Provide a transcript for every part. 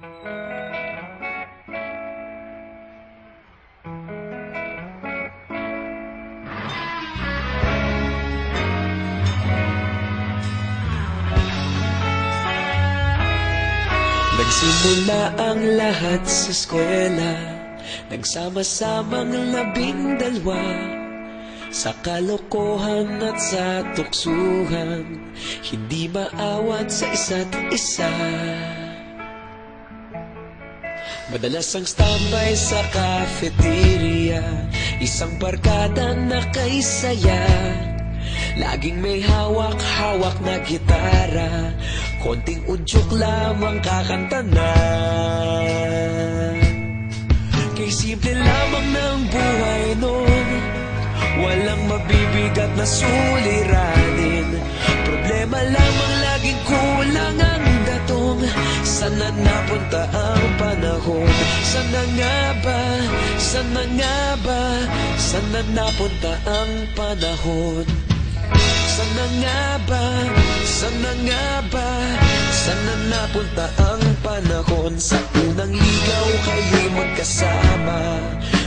Nagsimula ang lahat sa eskwela, nagsama-samang 12 sa kalokohan at sa tuksuhan, hindi maawat sa isa't isa. Madalas ang standby sa cafeteria, isang barkada na kay saya. Laging may hawak-hawak na gitara, konting udyok lamang kakanta na. Kay simple lamang ng buhay nun, walang mabibigat na suliranin. Problema lamang laging kulang ang datong. Sana napunta ang panahon? Sana nga ba? Sana nga ba? Sana napunta ang panahon? Sana nga ba? Sana nga ba? Sana napunta ang panahon? Sa unang ligaw kayo'y magkasama,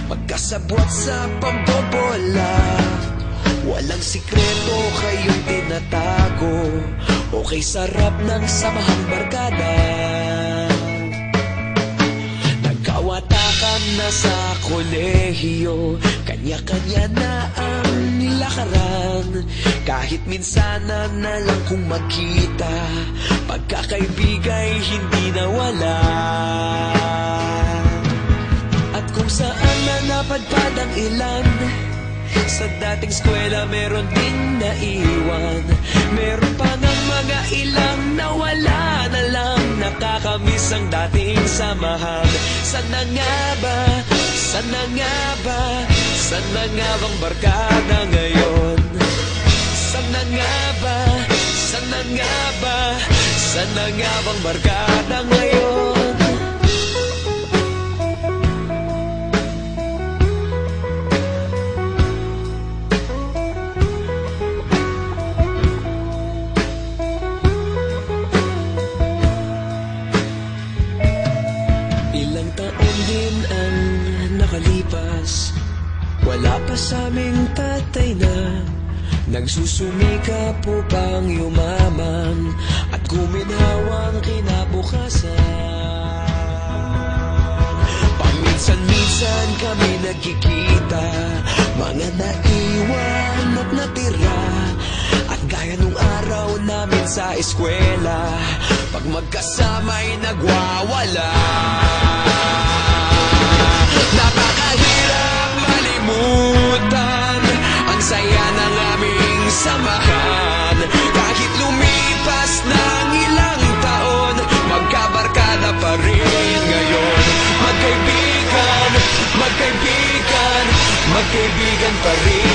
magkasabwat sa pambobola. Walang sikreto kayong tinatago, okay sarap ng samahang barkada. Nagkawatakan na sa kolehiyo, kanya-kanya na ang nilakaran. Kahit minsan na lang kung magkita, pagkakaibigay hindi nawala. At kung saan na napadpad ang ilan, sa dating eskwela meron ding naiwan. Meron pa ng mga ilang nawala na lang, nakakamiss ang dating samahan. Sana nga ba? Sana nga ba? Sana nga bang barkada ngayon? Sana nga ba? Sana nga ba? Sana nga bang barkada ngayon? Ilang taon din ang nakalipas, wala pa sa aming tatay na nagsusumikap upang yumaman at guminhawang kinabukasan. Paminsan-minsan kami nagkikita, mga naiwan at natira. At gaya nung araw namin sa eskwela, pag magkasama'y nagwawala. Napakahirap malimutan ang saya ng aming samahan. Kahit lumipas ng ilang taon, magkabarkada pa rin ngayon. Magkaibigan, magkaibigan, magkaibigan pa rin.